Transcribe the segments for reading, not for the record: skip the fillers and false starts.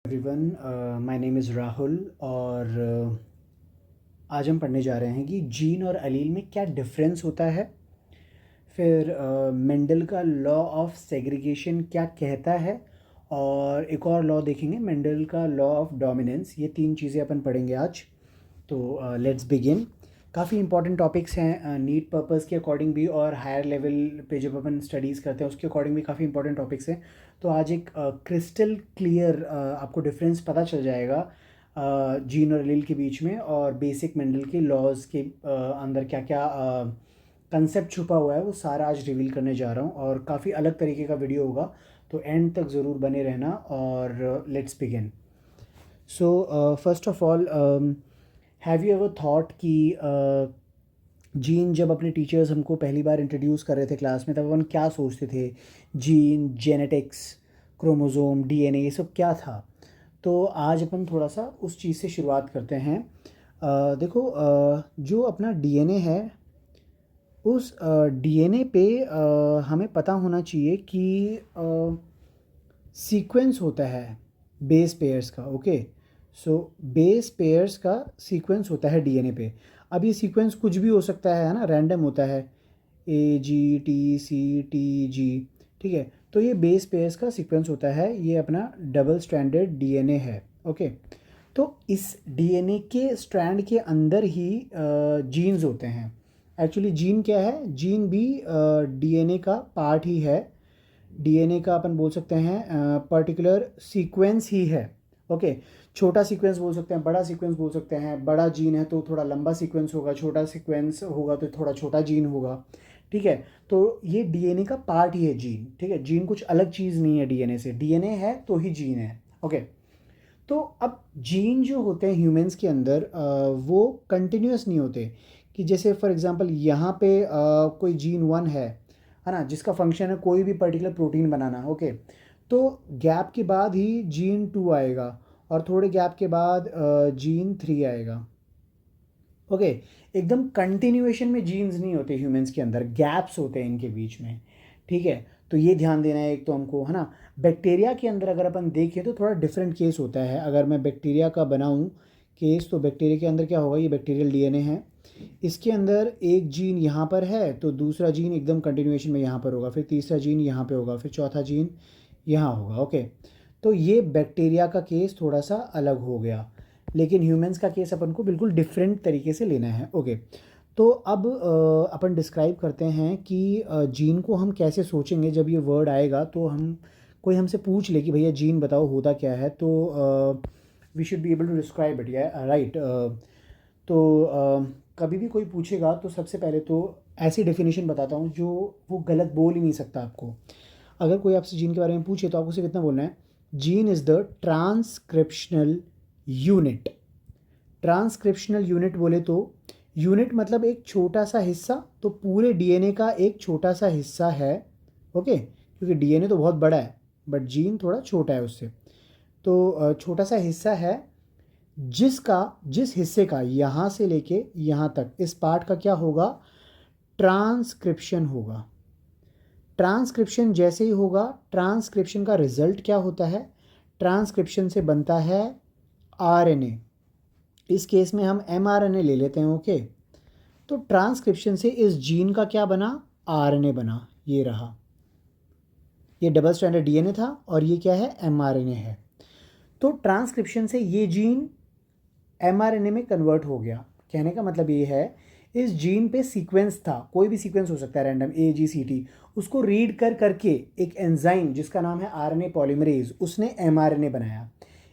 Everyone, my name is Rahul और आज हम पढ़ने जा रहे हैं कि जीन और एलील में क्या डिफरेंस होता है। फिर मेंडल का लॉ ऑफ सेग्रीगेशन क्या कहता है और एक और लॉ देखेंगे, मेंडल का लॉ ऑफ डोमिनेंस। ये तीन चीज़ें अपन पढ़ेंगे आज। तो लेट्स बिगिन। काफ़ी इंपॉर्टेंट टॉपिक्स हैं नीट पर्पस के अकॉर्डिंग भी और हायर लेवल पे जब अपन स्टडीज़ करते हैं उसके अकॉर्डिंग भी काफ़ी इंपॉर्टेंट टॉपिक्स हैं। तो आज एक क्रिस्टल क्लियर आपको डिफरेंस पता चल जाएगा जीन और एलील के बीच में, और बेसिक मेंडल के लॉज के अंदर क्या क्या कंसेप्ट छुपा हुआ है वो सारा आज रिवील करने जा रहा हूँ, और काफ़ी अलग तरीके का वीडियो होगा। तो एंड तक ज़रूर बने रहना और let's begin. So first of all, have you ever thought कि जीन जब अपने टीचर्स हमको पहली बार इंट्रोड्यूस कर रहे थे क्लास में, तब अपन क्या सोचते थे? जीन, जेनेटिक्स, क्रोमोज़ोम, डीएनए, ये सब क्या था? तो आज अपन थोड़ा सा उस चीज़ से शुरुआत करते हैं। देखो, जो अपना डीएनए है, उस डीएनए पे हमें पता होना चाहिए कि सीक्वेंस होता है बेस पेयर्स का। ओके, सो बेस पेयर्स का सीक्वेंस होता है डीएनए पे। अब ये सीक्वेंस कुछ भी हो सकता है ना, रैंडम होता है, AGTCTG। ठीक है, तो ये बेस पेयर्स का सीक्वेंस होता है, ये अपना डबल स्ट्रैंडेड डीएनए है। ओके, तो इस डीएनए के स्ट्रैंड के अंदर ही जीन्स होते हैं। एक्चुअली जीन क्या है? जीन भी डीएनए का पार्ट ही है। डीएनए का अपन बोल सकते हैं पर्टिकुलर सीक्वेंस ही है। ओके, छोटा सीक्वेंस बोल सकते हैं, बड़ा सीक्वेंस बोल सकते हैं। बड़ा जीन है तो थोड़ा लंबा सीक्वेंस होगा, छोटा सीक्वेंस होगा तो थोड़ा छोटा जीन होगा। ठीक है, तो ये डीएनए का पार्ट ही है जीन। ठीक है, जीन कुछ अलग चीज़ नहीं है डीएनए से। डीएनए है तो ही जीन है। ओके, तो अब जीन जो होते हैं ह्यूमंस के अंदर वो कंटिन्यूस नहीं होते। कि जैसे फॉर एग्जांपल यहाँ पे कोई जीन 1 है ना, जिसका फंक्शन है कोई भी पर्टिकुलर प्रोटीन बनाना। ओके, तो गैप के बाद ही जीन 2 आएगा और थोड़े गैप के बाद जीन 3 आएगा। ओके, एकदम कंटिन्यूएशन में जीन्स नहीं होते ह्यूमंस के अंदर, गैप्स होते हैं इनके बीच में। ठीक है, तो ये ध्यान देना है एक तो हमको, है ना। बैक्टीरिया के अंदर अगर अपन देखें तो थोड़ा डिफरेंट केस होता है। अगर मैं बैक्टीरिया का बनाऊं केस, तो बैक्टीरिया के अंदर क्या होगा? ये बैक्टीरियल डीएनए है, इसके अंदर एक जीन यहाँ पर है तो दूसरा जीन एकदम कंटिन्यूएशन में यहाँ पर होगा, फिर तीसरा जीन यहाँ पे होगा, फिर चौथा जीन यहाँ होगा। ओके, तो ये बैक्टीरिया का केस थोड़ा सा अलग हो गया, लेकिन ह्यूमंस का केस अपन को बिल्कुल डिफरेंट तरीके से लेना है। ओके, तो अब अपन डिस्क्राइब करते हैं कि जीन को हम कैसे सोचेंगे। जब ये वर्ड आएगा तो हम, कोई हमसे पूछ ले कि भैया जीन बताओ होता क्या है, तो we should be able to describe it, या राइट। तो कभी भी कोई पूछेगा तो सबसे पहले तो ऐसी डेफिनेशन बताता हूँ जो वो गलत बोल ही नहीं सकता आपको। अगर कोई आपसे जीन के बारे में पूछे तो आपको सिर्फ इतना बोलना है, gene is the transcriptional unit. Transcriptional unit बोले तो यूनिट मतलब एक छोटा सा हिस्सा, तो पूरे डीएनए का एक छोटा सा हिस्सा है। ओके, क्योंकि डीएनए तो बहुत बड़ा है बट जीन थोड़ा छोटा है उससे। तो छोटा सा हिस्सा है जिस हिस्से का यहाँ से लेके यहाँ तक इस पार्ट का क्या होगा? ट्रांसक्रिप्शन होगा। ट्रांसक्रिप्शन जैसे ही होगा, ट्रांसक्रिप्शन का रिजल्ट क्या होता है? ट्रांसक्रिप्शन से बनता है आरएनए। इस केस में हम एमआरएनए ले लेते हैं। ओके, तो ट्रांसक्रिप्शन से इस जीन का क्या बना? आरएनए बना। ये रहा, ये डबल स्ट्रैंडेड डीएनए था और ये क्या है? एमआरएनए है। तो ट्रांसक्रिप्शन से ये जीन एमआरएनए में कन्वर्ट हो गया। कहने का मतलब ये है, इस जीन पे सीक्वेंस था, कोई भी सीक्वेंस हो सकता है रैंडम, AGCT, उसको रीड कर करके एक एंजाइम जिसका नाम है आरएनए पॉलीमरेज, उसने एमआरएनए बनाया।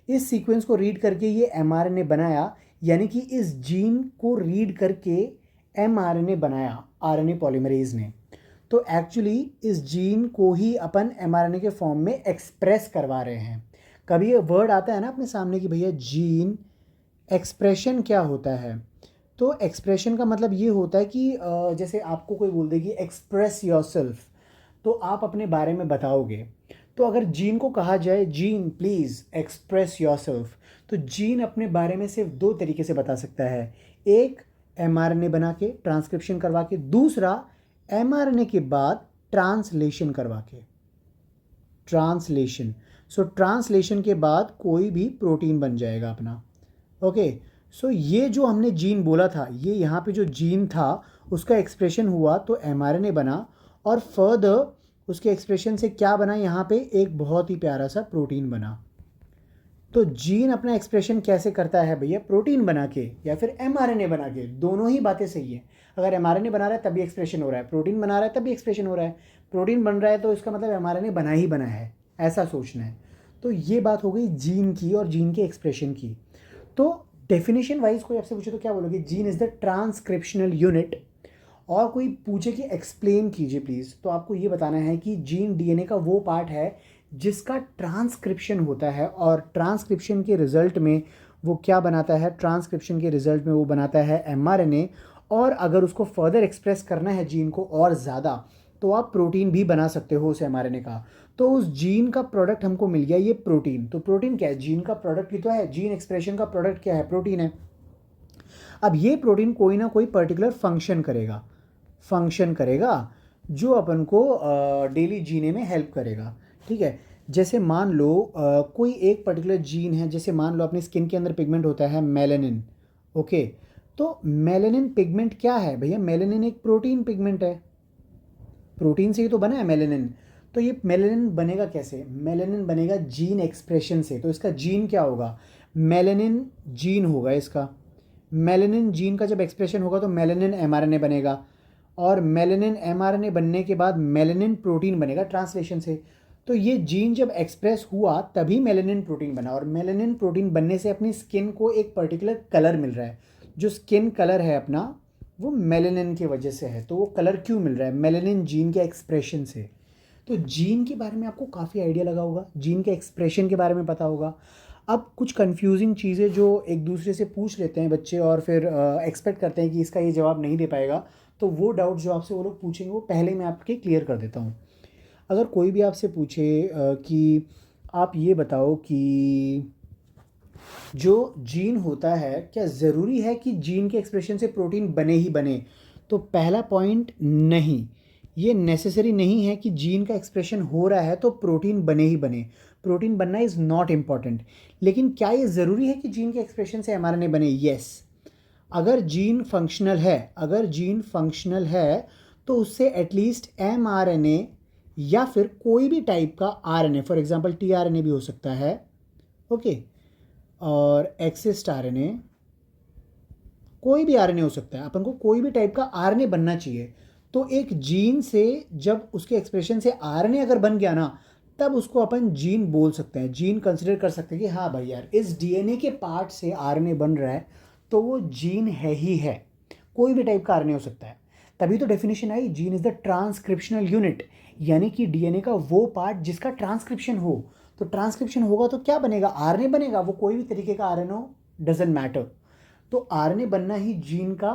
इस सीक्वेंस को रीड करके ये एमआरएनए बनाया, यानी कि इस जीन को रीड करके एमआरएनए बनाया आरएनए पॉलीमरेज ने। तो एक्चुअली इस जीन को ही अपन एमआरएनए के फॉर्म में एक्सप्रेस करवा रहे हैं। कभी ये वर्ड आता है ना अपने सामने कि भैया जीन एक्सप्रेशन क्या होता है, तो एक्सप्रेशन का मतलब ये होता है कि जैसे आपको कोई बोल दे कि एक्सप्रेस योरसेल्फ, तो आप अपने बारे में बताओगे। तो अगर जीन को कहा जाए जीन प्लीज़ एक्सप्रेस योरसेल्फ, तो जीन अपने बारे में सिर्फ दो तरीके से बता सकता है। एक, एमआरएनए बना के ट्रांसक्रिप्शन करवा के, दूसरा एमआरएनए के बाद ट्रांसलेशन करवा के। ट्रांसलेशन, सो ट्रांसलेशन के बाद कोई भी प्रोटीन बन जाएगा अपना। ओके, सो ये जो हमने जीन बोला था, ये यहाँ पे जो जीन था उसका एक्सप्रेशन हुआ तो एमआरएनए बना, और फर्दर उसके एक्सप्रेशन से क्या बना, यहाँ पे एक बहुत ही प्यारा सा प्रोटीन बना। तो जीन अपना एक्सप्रेशन कैसे करता है भैया, प्रोटीन बना के या फिर एमआरएनए बना के, दोनों ही बातें सही है। अगर एमआरएनए बना रहा है तभी एक्सप्रेशन हो रहा है, प्रोटीन बना रहा है तभी एक्सप्रेशन हो रहा है। प्रोटीन बन रहा है तो इसका मतलब एमआरएनए बना ही बना है, ऐसा सोचना है। तो ये बात हो गई जीन की और जीन के एक्सप्रेशन की। तो डेफिनेशन वाइज कोई आपसे पूछे तो क्या बोलोगे, gene is the transcriptional unit. और कोई पूछे कि एक्सप्लेन कीजिए प्लीज़, तो आपको ये बताना है कि जीन डीएनए का वो पार्ट है जिसका ट्रांसक्रिप्शन होता है, और ट्रांसक्रिप्शन के रिजल्ट में वो क्या बनाता है, ट्रांसक्रिप्शन के रिजल्ट में वो बनाता है एमआरएनए। और अगर उसको फर्दर एक्सप्रेस करना है जीन को और ज़्यादा, तो आप प्रोटीन भी बना सकते हो उस एमआरएनए का। तो उस जीन का प्रोडक्ट हमको मिल गया ये प्रोटीन। तो प्रोटीन क्या है, जीन का प्रोडक्ट ही तो है, जीन एक्सप्रेशन का प्रोडक्ट क्या है, प्रोटीन है। अब ये प्रोटीन कोई ना कोई पर्टिकुलर फंक्शन करेगा जो अपन को डेली जीने में हेल्प करेगा। ठीक है, जैसे मान लो कोई एक पर्टिकुलर जीन है, जैसे मान लो अपनी स्किन के अंदर पिगमेंट होता है मेलानिन। ओके, तो मेलानिन पिगमेंट क्या है भैया, मेलानिन एक प्रोटीन पिगमेंट है, प्रोटीन से ही तो बना है मेलानिन। तो ये मेलानिन बनेगा कैसे, मेलानिन बनेगा जीन एक्सप्रेशन से। तो इसका जीन क्या होगा, मेलानिन जीन होगा इसका। मेलानिन जीन का जब एक्सप्रेशन होगा तो मेलानिन एमआरएनए बनेगा, और मेलानिन एमआरएनए बनने के बाद मेलानिन प्रोटीन बनेगा ट्रांसलेशन से। तो ये जीन जब एक्सप्रेस हुआ तभी मेलानिन प्रोटीन बना, और मेलानिन प्रोटीन बनने से अपनी स्किन को एक पर्टिकुलर कलर मिल रहा है। जो स्किन कलर है अपना, वो मेलानिन की वजह से है। तो वो कलर क्यों मिल रहा है, मेलानिन जीन के एक्सप्रेशन से। तो जीन के बारे में आपको काफ़ी आइडिया लगा होगा, जीन के एक्सप्रेशन के बारे में पता होगा। अब कुछ कंफ्यूजिंग चीज़ें जो एक दूसरे से पूछ लेते हैं बच्चे और फिर एक्सपेक्ट करते हैं कि इसका ये जवाब नहीं दे पाएगा, तो वो डाउट जो आपसे वो लोग पूछेंगे वो पहले मैं आपके क्लियर कर देता हूँ। अगर कोई भी आपसे पूछे कि आप ये बताओ कि जो जीन होता है क्या ज़रूरी है कि जीन के एक्सप्रेशन से प्रोटीन बने ही बने, तो पहला पॉइंट नहीं, ये नेसेसरी नहीं है कि जीन का एक्सप्रेशन हो रहा है तो प्रोटीन बने ही बने। प्रोटीन बनना इज़ नॉट इम्पॉर्टेंट। लेकिन क्या ये ज़रूरी है कि जीन के एक्सप्रेशन से एमआरएनए बने, येस। अगर जीन फंक्शनल है तो उससे एटलीस्ट एमआरएनए या फिर कोई भी टाइप का आरएनए, फॉर एग्जांपल टीआरएनए भी हो सकता है, ओके, और एक्सिस्ट आरएनए, कोई भी आरएनए हो सकता है, अपन को कोई भी टाइप का आरएनए बनना चाहिए। तो एक जीन से जब उसके एक्सप्रेशन से आरएनए अगर बन गया ना, तब उसको अपन जीन बोल सकते हैं, जीन कंसिडर कर सकते हैं कि हाँ भाई यार इस डीएनए के पार्ट से आरएनए बन रहा है, तो वो जीन है ही है। कोई भी टाइप का आरएनए हो सकता है। तभी तो definition I, gene is the transcriptional unit, यानी कि डीएनए का वो पार्ट जिसका ट्रांसक्रिप्शन हो। तो ट्रांसक्रिप्शन होगा तो क्या बनेगा, आरएनए बनेगा, वो कोई भी तरीके का आरएनए हो, डजेंट मैटर। तो आरएनए बनना ही जीन का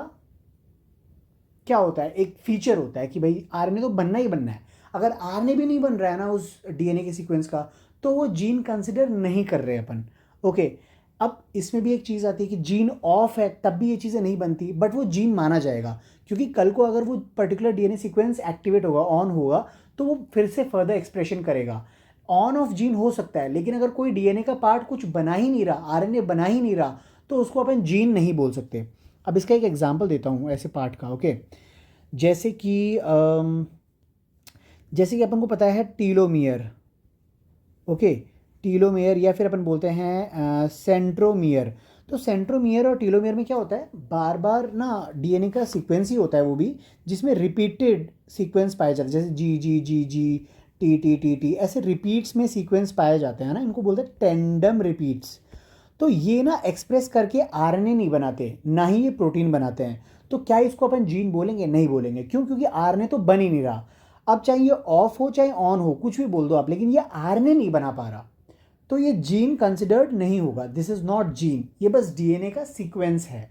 क्या होता है, एक फीचर होता है कि भाई आरएनए तो बनना ही बनना है। अगर आरएनए भी नहीं बन रहा है ना उस डीएनए के सीक्वेंस का, तो वो जीन कंसिडर नहीं कर रहे अपन। ओके, अब इसमें भी एक चीज़ आती है कि जीन ऑफ है तब भी ये चीज़ें नहीं बनती, बट वो जीन माना जाएगा, क्योंकि कल को अगर वो पर्टिकुलर डीएनए सीक्वेंस एक्टिवेट होगा, ऑन होगा, तो वो फिर से फर्दर एक्सप्रेशन करेगा। ऑन ऑफ जीन हो सकता है, लेकिन अगर कोई डीएनए का पार्ट कुछ बना ही नहीं रहा, आरएनए बना ही नहीं रहा, तो उसको अपन जीन नहीं बोल सकते। अब इसका एक एग्जांपल देता हूँ ऐसे पार्ट का, ओके। जैसे कि अपन को पता है टीलोमियर, ओके, टीलोमियर, या फिर अपन बोलते हैं सेंट्रोमियर। तो सेंट्रोमियर और टीलोमियर में क्या होता है, बार बार ना डीएनए का सीक्वेंस ही होता है वो भी, जिसमें रिपीटेड सीक्वेंस पाए जाते हैं, जैसे जी जी जी जी, टी टी टी टी, ऐसे रिपीट्स में सीक्वेंस पाए जाते हैं ना, इनको बोलते हैं टेंडम रिपीट्स। तो ये ना एक्सप्रेस करके आरएनए नहीं बनाते, ना ही ये प्रोटीन बनाते हैं। तो क्या इसको अपन जीन बोलेंगे, नहीं बोलेंगे, क्यों, क्योंकि आरएनए तो बन ही नहीं रहा। अब चाहे ये ऑफ हो चाहे ऑन हो, कुछ भी बोल दो आप, लेकिन ये आरएनए नहीं बना पा रहा, तो ये जीन कंसिडर्ड नहीं होगा, दिस इज नॉट जीन, ये बस डीएनए का सीक्वेंस है।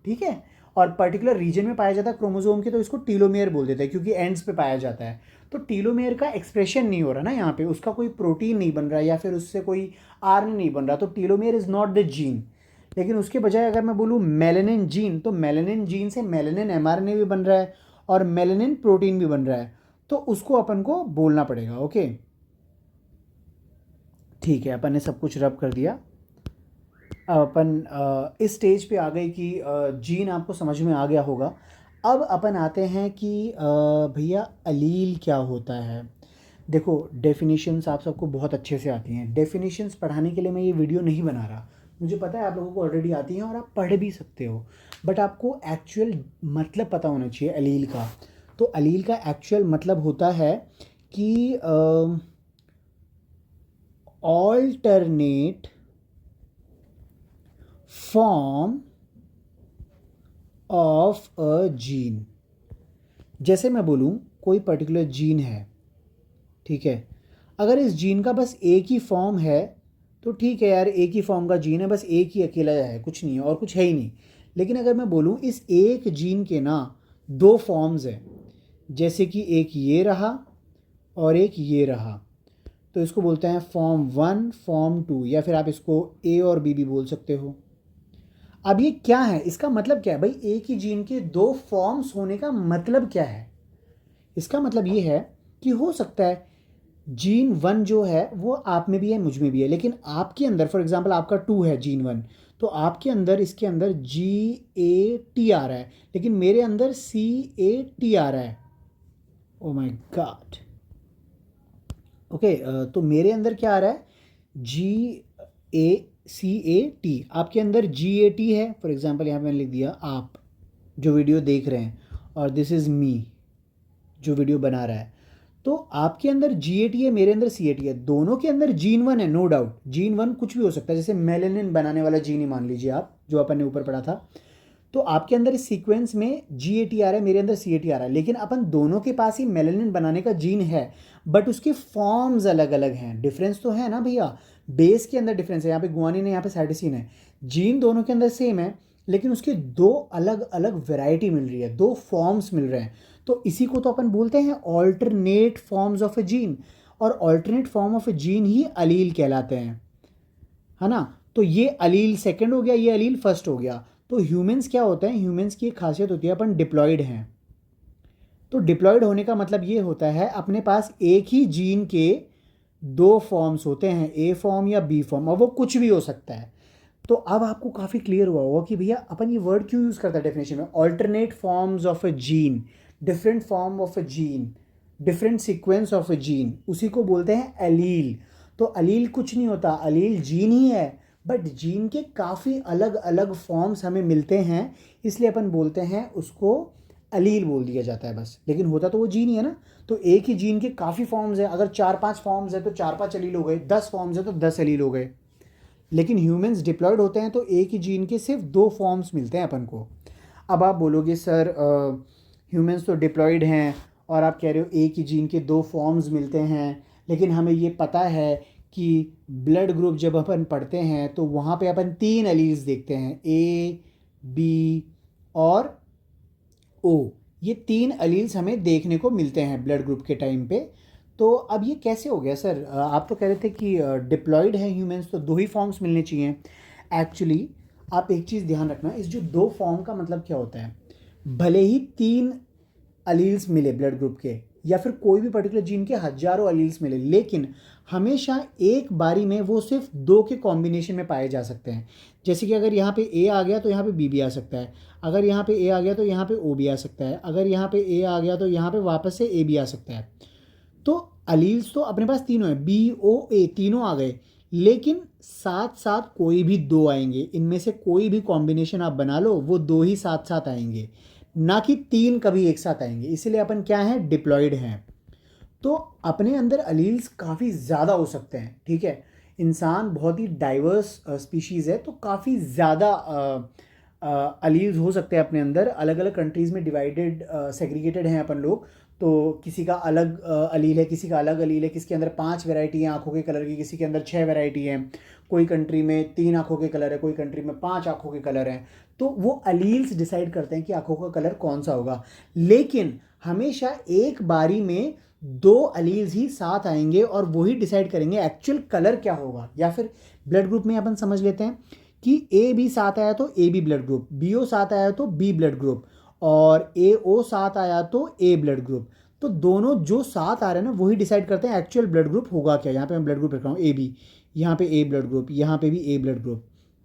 ठीक है, और पर्टिकुलर रीजन में पाया जाता है क्रोमोसोम के, तो इसको टीलोमेयर बोल देते हैं, क्योंकि एंड्स पे पाया जाता है। तो टीलोमेयर का एक्सप्रेशन नहीं हो रहा ना यहाँ पे, उसका कोई प्रोटीन नहीं बन रहा या फिर उससे कोई आरएनए नहीं बन रहा, तो telomere is not the gene. लेकिन उसके बजाय अगर मैं बोलूँ मेलेनिन जीन, तो मेलेनिन जीन से मेलेनिन एमआरएनए भी बन रहा है और मेलेनिन प्रोटीन भी बन रहा है, तो उसको अपन को बोलना पड़ेगा, ओके। ठीक है, अपन ने सब कुछ रब कर दिया। अब अपन इस स्टेज पे आ गए कि जीन आपको समझ में आ गया होगा। अब अपन आते हैं कि भैया अलील क्या होता है। देखो डेफिनेशंस आप सबको बहुत अच्छे से आती हैं। डेफिनेशंस पढ़ाने के लिए मैं ये वीडियो नहीं बना रहा, मुझे पता है आप लोगों को ऑलरेडी आती हैं और आप पढ़ भी सकते हो, बट आपको एक्चुअल मतलब पता होना चाहिए अलील का। तो अलील का एक्चुअल मतलब होता है कि alternate form of a gene. जैसे मैं बोलूँ कोई पर्टिकुलर जीन है, ठीक है, अगर इस जीन का बस एक ही फॉर्म है तो ठीक है यार, एक ही फॉर्म का जीन है, बस एक ही अकेला है, कुछ नहीं है और कुछ है ही नहीं। लेकिन अगर मैं बोलूँ इस एक जीन के ना दो फॉर्म्स हैं, जैसे कि एक ये रहा और एक ये रहा, तो इसको बोलते हैं फॉर्म 1 फॉर्म 2, या फिर आप इसको ए और बी भी बोल सकते हो। अब ये क्या है, इसका मतलब क्या है भाई, एक ही जीन के दो फॉर्म्स होने का मतलब क्या है। इसका मतलब ये है कि हो सकता है जीन 1 जो है वो आप में भी है मुझ में भी है, लेकिन आपके अंदर फॉर एग्जांपल आपका 2 है जीन 1, तो आपके अंदर इसके अंदर GAT आ रहा है, लेकिन मेरे अंदर CAT आ रहा है। Oh my God. ओके, तो मेरे अंदर क्या आ रहा है, GACAT, आपके अंदर GAT है। फॉर एग्जांपल यहाँ पे मैंने लिख दिया आप जो वीडियो देख रहे हैं, और दिस इज़ मी जो वीडियो बना रहा है। तो आपके अंदर GAT है, मेरे अंदर CAT है, दोनों के अंदर जीन 1 है, नो डाउट। जीन 1 कुछ भी हो सकता है, जैसे मेलेनिन बनाने वाला जीन ही मान लीजिए आप, जो अपन ने ऊपर पढ़ा था। तो आपके अंदर इस सीक्वेंस में GAT आ रहा है, मेरे अंदर CAT आ रहा है, लेकिन अपन दोनों के पास ही मेलेनिन बनाने का जीन है, बट उसके फॉर्म्स अलग अलग हैं। डिफरेंस तो है ना भैया, बेस के अंदर डिफरेंस है, यहाँ पे गुआनिन है, यहाँ पे साइटोसिन है। जीन दोनों के अंदर सेम है, लेकिन उसके दो अलग अलग वेराइटी मिल रही है, दो फॉर्म्स मिल रहे हैं। तो इसी को तो अपन बोलते हैं alternate forms of a gene, और alternate form of a gene ही अलील कहलाते हैं, है ना। तो ये अलील सेकंड हो गया, ये अलील फर्स्ट हो गया। तो ह्यूमंस क्या होता है, ह्यूमंस की एक खासियत होती है अपन डिप्लॉयड हैं। तो डिप्लॉयड होने का मतलब ये होता है अपने पास एक ही जीन के दो फॉर्म्स होते हैं, ए फॉर्म या बी फॉर्म, और वो कुछ भी हो सकता है। तो अब आपको काफ़ी क्लियर हुआ होगा कि भैया अपन ये वर्ड क्यों यूज़ करता है डेफिनेशन में, alternate forms of a gene, different form of a gene, different sequence of a gene, उसी को बोलते हैं अलील। तो अलील कुछ नहीं होता, अलील जीन ही है, बट जीन के काफ़ी अलग अलग फॉर्म्स हमें मिलते हैं, इसलिए अपन बोलते हैं उसको अलील बोल दिया जाता है बस, लेकिन होता तो वो जीन ही है ना। तो एक ही जीन के काफ़ी फॉर्म्स है, अगर 4-5 फॉर्म्स है तो 4-5 अलील हो गए, 10 फॉर्म्स है तो 10 अलील हो गए। लेकिन ह्यूमंस डिप्लॉयड होते हैं तो एक ही जीन के सिर्फ दो फॉर्म्स मिलते हैं अपन को। अब आप बोलोगे सर ह्यूमंस तो डिप्लॉयड हैं और आप कह रहे हो एक ही जीन के दो फॉर्म्स मिलते हैं, लेकिन हमें ये पता है कि ब्लड ग्रुप जब अपन पढ़ते हैं तो वहाँ पे अपन 3 एलील्स देखते हैं, A, B और O। ये 3 एलील्स हमें देखने को मिलते हैं ब्लड ग्रुप के टाइम पे। तो अब ये कैसे हो गया सर, आप तो कह रहे थे कि डिप्लॉयड है ह्यूमंस तो दो ही फॉर्म्स मिलने चाहिए। एक्चुअली आप एक चीज़ ध्यान रखना, इस जो दो फॉर्म का मतलब क्या होता है, भले ही 3 अलील्स मिले ब्लड ग्रुप के, या फिर कोई भी पर्टिकुलर जीन के हजारों अलील्स मिले, लेकिन हमेशा एक बारी में वो सिर्फ दो के कॉम्बिनेशन में पाए जा सकते हैं। जैसे कि अगर यहाँ पे ए आ गया तो यहाँ पे बी भी आ सकता है, अगर यहाँ पे ए आ गया तो यहाँ पे ओ भी आ सकता है, अगर यहाँ पे ए आ गया तो यहाँ पे वापस से ए भी आ सकता है। तो अलील्स तो अपने पास तीनों हैं, BO A तीनों आ गए, लेकिन साथ साथ कोई भी दो आएंगे, इनमें से कोई भी कॉम्बिनेशन आप बना लो वो दो ही साथ साथ आएंगे, ना कि 3 कभी एक साथ आएंगे, इसीलिए अपन क्या है, डिप्लॉयड हैं। तो अपने अंदर अलील्स काफ़ी ज़्यादा हो सकते हैं, ठीक है। इंसान बहुत ही डाइवर्स स्पीशीज़ है, तो काफ़ी ज़्यादा अलील्स हो सकते हैं अपने अंदर। अलग अलग कंट्रीज़ में डिवाइडेड सेग्रीगेटेड हैं अपन लोग, तो किसी का अलग अलील है, किसी का अलग अलील है, किसी के अंदर 5 वैरायटी हैं आँखों के कलर की, किसी के अंदर 6 वैरायटी हैं, कोई कंट्री में 3 आँखों के कलर है, कोई कंट्री में 5 आँखों के कलर हैं। तो वो अलील्स डिसाइड करते हैं कि आँखों का कलर कौन सा होगा, लेकिन हमेशा एक बारी में दो अलील्स ही साथ आएंगे और वही डिसाइड करेंगे एक्चुअल कलर क्या होगा। या फिर ब्लड ग्रुप में अपन समझ लेते हैं कि AB साथ आया तो AB ब्लड ग्रुप, BO साथ आया तो B ब्लड ग्रुप, और AO साथ आया तो A ब्लड ग्रुप। तो दोनों जो साथ आ रहे हैं ना वही डिसाइड करते हैं एक्चुअल ब्लड ग्रुप होगा क्या। यहाँ पे मैं ब्लड ग्रुप रख रहा हूँ AB, यहाँ पे ए ब्लड ग्रुप, यहाँ पे भी ए ब्लड ग्रुप,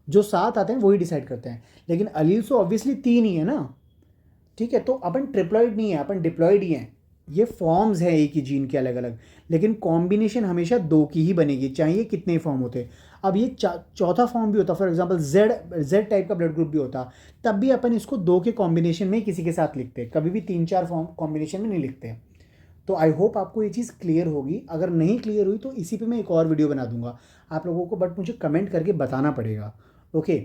जो साथ आते हैं वही डिसाइड करते हैं। लेकिन अलील्स तो ऑब्वियसली 3 ही है ना, ठीक है। तो अपन ट्रिप्लॉइड नहीं है, अपन डिप्लॉइड ही हैं। ये फॉर्म्स हैं एक ही जीन के अलग अलग, लेकिन कॉम्बिनेशन हमेशा 2 की ही बनेगी, चाहिए कितने फॉर्म होते। अब ये चौथा फॉर्म भी होता, फॉर एग्जांपल जेड टाइप का ब्लड ग्रुप भी होता, तब भी अपन इसको 2 के कॉम्बिनेशन में किसी के साथ लिखते, कभी भी 3-4 फॉर्म कॉम्बिनेशन में नहीं लिखते। तो आई होप आपको ये चीज़ क्लियर होगी। अगर नहीं क्लियर हुई तो इसी पे मैं एक और वीडियो बना दूंगा आप लोगों को, बट मुझे कमेंट करके बताना पड़ेगा, ओके।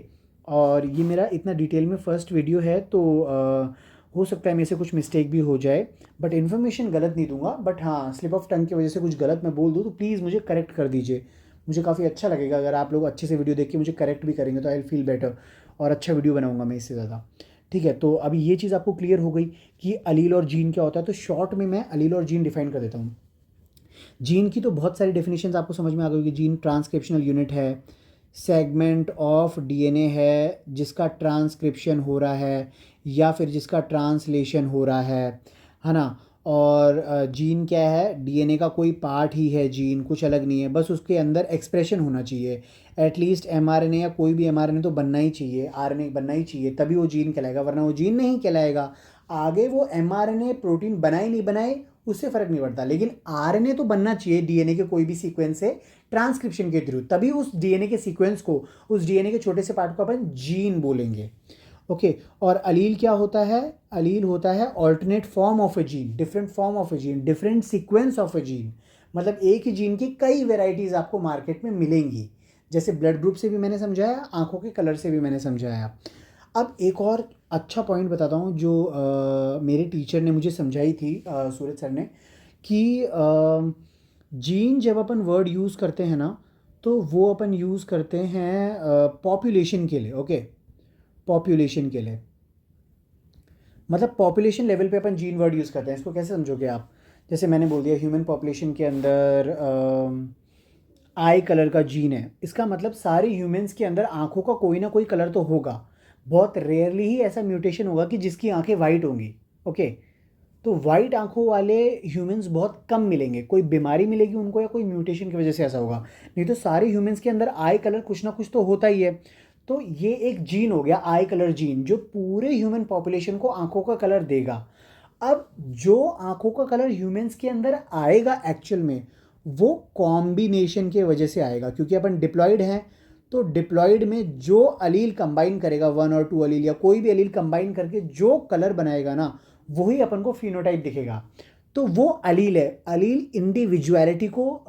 और ये मेरा इतना डिटेल में फर्स्ट वीडियो है, तो हो सकता है मेरे से कुछ मिस्टेक भी हो जाए, बट इन्फॉर्मेशन गलत नहीं दूंगा। बट हाँ, स्लिप ऑफ टंग की वजह से कुछ गलत मैं बोल दूँ तो प्लीज़ मुझे करेक्ट कर दीजिए। मुझे काफ़ी अच्छा लगेगा अगर आप लोग अच्छे से वीडियो देख के मुझे करेक्ट भी करेंगे, तो आई विल फील बेटर, और अच्छा वीडियो बनाऊंगा मैं इससे ज़्यादा। ठीक है, तो अभी ये चीज़ आपको क्लियर हो गई कि अलील और जीन क्या होता है। तो शॉर्ट में मैं अलील और जीन डिफाइन कर देता हूँ। जीन की तो बहुत सारी डेफिनेशंस आपको समझ में आ गई होगी। जीन ट्रांसक्रिप्शनल यूनिट है, सेगमेंट ऑफ डीएनए है जिसका ट्रांसक्रिप्शन हो रहा है या फिर जिसका ट्रांसलेशन हो रहा है ना। और जीन क्या है, डीएनए का कोई पार्ट ही है जीन, कुछ अलग नहीं है, बस उसके अंदर एक्सप्रेशन होना चाहिए। एटलीस्ट एमआरएनए या कोई भी एमआरएनए तो बनना ही चाहिए, आरएनए बनना ही चाहिए, तभी वो जीन कहलाएगा, वरना वो जीन नहीं कहलाएगा। आगे वो एमआरएनए प्रोटीन बनाए नहीं बनाए उससे फ़र्क नहीं पड़ता, लेकिन आरएनए तो बनना चाहिए डीएनए के कोई भी सीक्वेंस से ट्रांसक्रिप्शन के थ्रू, तभी उस डीएनए के सीक्वेंस को, उस डीएनए के छोटे से पार्ट को अपन जीन बोलेंगे, ओके। और अलील क्या होता है, अलील होता है alternate form of a gene, different form of a gene, different sequence of a gene. मतलब एक ही जीन की कई वेराइटीज़ आपको मार्केट में मिलेंगी। जैसे ब्लड ग्रुप से भी मैंने समझाया, आंखों के कलर से भी मैंने समझाया। अब एक और अच्छा पॉइंट बताता हूँ जो मेरे टीचर ने मुझे समझाई थी, सूरज सर ने, कि जीन जब अपन वर्ड यूज़ करते हैं ना, तो वो अपन यूज़ करते हैं पॉपुलेशन के लिए, ओके। पॉपुलेशन के लिए मतलब पॉपुलेशन लेवल पे अपन जीन वर्ड यूज़ करते हैं। इसको कैसे समझोगे आप? जैसे मैंने बोल दिया ह्यूमन पॉपुलेशन के अंदर आई कलर का जीन है, इसका मतलब सारे ह्यूमंस के अंदर आंखों का कोई ना कोई कलर तो होगा। बहुत रेयरली ही ऐसा म्यूटेशन होगा कि जिसकी आंखें वाइट होंगी, ओके। तो वाइट आंखों वाले ह्यूमंस बहुत कम मिलेंगे, कोई बीमारी मिलेगी उनको या कोई म्यूटेशन की वजह से ऐसा होगा, नहीं तो सारे ह्यूमंस के अंदर आई कलर कुछ ना कुछ तो होता ही है। तो ये एक जीन हो गया आई कलर जीन, जो पूरे ह्यूमन पॉपुलेशन को आंखों का कलर देगा। अब जो आंखों का कलर ह्यूमंस के अंदर आएगा एक्चुअल में, वो कॉम्बिनेशन के वजह से आएगा, क्योंकि अपन डिप्लॉयड हैं। तो डिप्लॉयड में जो अलील कंबाइन करेगा, 1 और 2 अलील या कोई भी अलील कंबाइन करके जो कलर बनाएगा ना, वही अपन को फिनोटाइप दिखेगा। तो वो अलील है। अलील इंडिविजुअलिटी को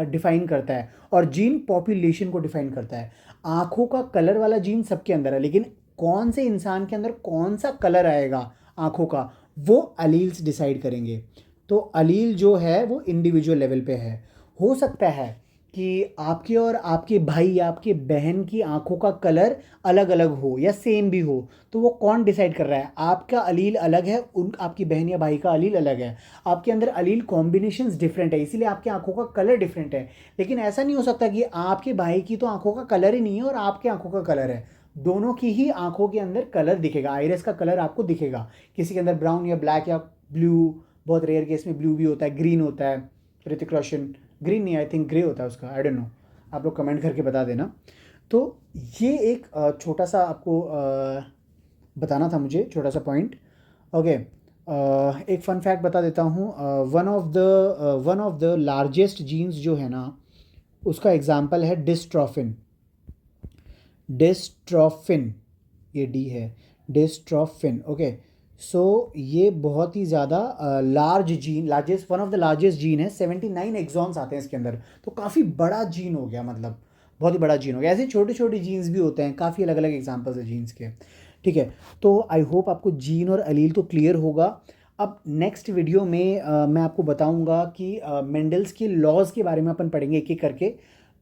डिफाइन करता है और जीन पॉपुलेशन को डिफाइन करता है। आंखों का कलर वाला जीन सबके अंदर है, लेकिन कौन से इंसान के अंदर कौन सा कलर आएगा आंखों का, वो अलील्स डिसाइड करेंगे। तो अलील जो है वो इंडिविजुअल लेवल पे है। हो सकता है कि आपके और आपके भाई या आपके बहन की आंखों का कलर अलग अलग हो या सेम भी हो, तो वो कौन डिसाइड कर रहा है? आपका अलील अलग है, उन आपकी बहन या भाई का अलील अलग है, आपके अंदर अलील कॉम्बिनेशंस डिफरेंट है, इसीलिए आपकी आंखों का कलर डिफरेंट है। लेकिन ऐसा नहीं हो सकता कि आपके भाई की तो आंखों का कलर ही नहीं है और आपके आंखों का कलर है। दोनों की ही आंखों के अंदर कलर दिखेगा, आइरिस का कलर आपको दिखेगा। किसी के अंदर ब्राउन या ब्लैक या ब्लू, बहुत रेयर केस में ब्लू भी होता है, ग्रीन होता है। ऋतिक रोशन, ग्रीन नहीं, आई थिंक ग्रे होता है उसका, आई डोंट नो, आप लोग कमेंट करके बता देना। तो ये एक छोटा सा आपको बताना था मुझे, छोटा सा पॉइंट, ओके। एक फन फैक्ट बता देता हूँ। One of the largest genes जो है ना, उसका एग्जाम्पल है डिस्ट्रॉफिन। डिस्ट्रॉफिन, ये डी है, डिस्ट्रॉफिन, ओके। सो ये बहुत ही ज़्यादा large gene, largest, one of the largest gene है। 79 एक्सॉन्स आते हैं इसके अंदर, तो काफ़ी बड़ा जीन हो गया, मतलब बहुत ही बड़ा जीन हो गया। ऐसे छोटे छोटे जीन्स भी होते हैं, काफ़ी अलग अलग एग्जांपल्स है जीन्स के, ठीक है। तो आई होप आपको जीन और अलील तो क्लियर होगा। अब नेक्स्ट वीडियो में मैं आपको बताऊंगा कि मेंडल्स के लॉज के बारे में अपन पढ़ेंगे एक एक करके।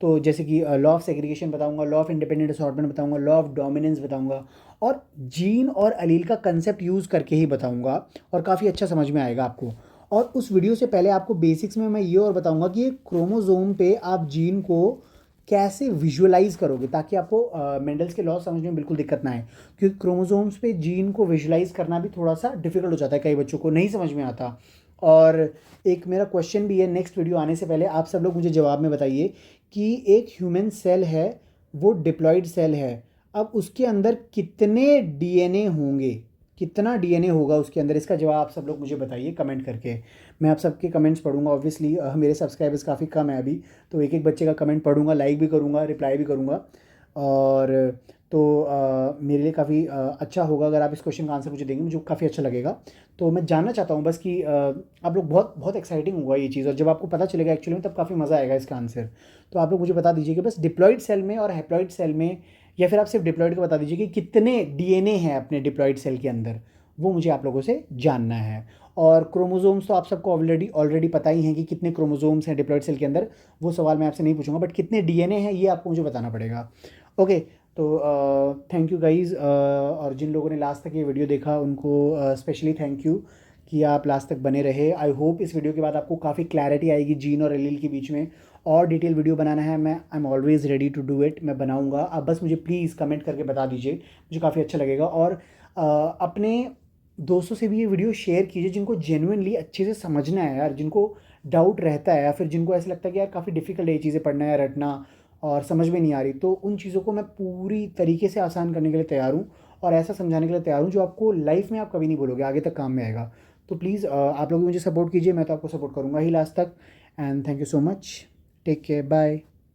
तो जैसे कि लॉ ऑफ सेग्रीगेशन बताऊंगा, लॉ ऑफ इंडिपेंडेंट असॉर्टमेंट बताऊंगा, लॉ ऑफ डोमिनेंस बताऊंगा, और जीन और अलील का कंसेप्ट यूज़ करके ही बताऊंगा, और काफ़ी अच्छा समझ में आएगा आपको। और उस वीडियो से पहले आपको बेसिक्स में मैं ये और बताऊंगा कि एक क्रोमोजोम पे आप जीन को कैसे विजुअलाइज करोगे, ताकि आपको मेंडल्स के लॉ समझने में बिल्कुल दिक्कत ना आए। क्योंकि क्रोमोजोम्स पे जीन को विजुअलाइज करना भी थोड़ा सा डिफिकल्ट हो जाता है, कई बच्चों को नहीं समझ में आता। और एक मेरा क्वेश्चन भी है, नेक्स्ट वीडियो आने से पहले आप सब लोग मुझे जवाब में बताइए कि एक ह्यूमन सेल है, वो डिप्लॉयड सेल है। अब उसके अंदर कितने डीएनए होंगे, कितना डीएनए होगा उसके अंदर, इसका जवाब आप सब लोग मुझे बताइए कमेंट करके। मैं आप सबके कमेंट्स पढ़ूंगा। ऑब्वियसली मेरे सब्सक्राइबर्स काफ़ी कम है अभी, तो एक एक बच्चे का कमेंट पढ़ूंगा, लाइक भी करूंगा, रिप्लाई भी करूंगा। और तो मेरे लिए काफ़ी अच्छा होगा अगर आप इस क्वेश्चन का आंसर मुझे देंगे, मुझे काफ़ी अच्छा लगेगा। तो मैं जानना चाहता हूँ बस कि आप लोग, बहुत बहुत एक्साइटिंग होगा ये चीज़, और जब आपको पता चलेगा एक्चुअली में तब काफ़ी मज़ा आएगा इसका आंसर। तो आप लोग मुझे बता दीजिए कि बस डिप्लॉयड सेल में और हैप्लॉयड सेल में, या फिर आप सिर्फ डिप्लॉयड का बता दीजिए कि कितने डीएनए हैं अपने डिप्लॉयड सेल के अंदर, वो मुझे आप लोगों से जानना है। और क्रोमोसोम्स तो आप सबको ऑलरेडी ऑलरेडी पता ही हैं कि कितने क्रोमोसोम्स हैं डिप्लॉयड सेल के अंदर, वो सवाल मैं आपसे नहीं पूछूंगा, बट कितने डीएनए हैं ये आपको मुझे बताना पड़ेगा। ओके। तो थैंक यू गाइज़, और जिन लोगों ने लास्ट तक ये वीडियो देखा उनको स्पेशली थैंक यू कि आप लास्ट तक बने रहे। आई होप इस वीडियो के बाद आपको काफ़ी क्लैरिटी आएगी जीन और एलील के बीच में। और डिटेल वीडियो बनाना है, मैं I am always ready to do it, मैं बनाऊंगा। आप बस मुझे प्लीज़ कमेंट करके बता दीजिए, मुझे काफ़ी अच्छा लगेगा। और अपने दोस्तों से भी ये वीडियो शेयर कीजिए जिनको जेन्युइनली अच्छे से समझना है यार, जिनको डाउट रहता है, या फिर जिनको ऐसा लगता है कि यार काफ़ी डिफिकल्ट है ये चीज़ें पढ़ना या रटना और समझ में नहीं आ रही, तो उन चीज़ों को मैं पूरी तरीके से आसान करने के लिए तैयार हूँ, और ऐसा समझाने के लिए तैयार हूँ जो आपको लाइफ में आप कभी नहीं बोलोगे, आगे तक काम में आएगा। तो प्लीज़ आप लोग भी मुझे सपोर्ट कीजिए, मैं तो आपको सपोर्ट करूँगा ही लास्ट तक। And thank you so much, take care, bye.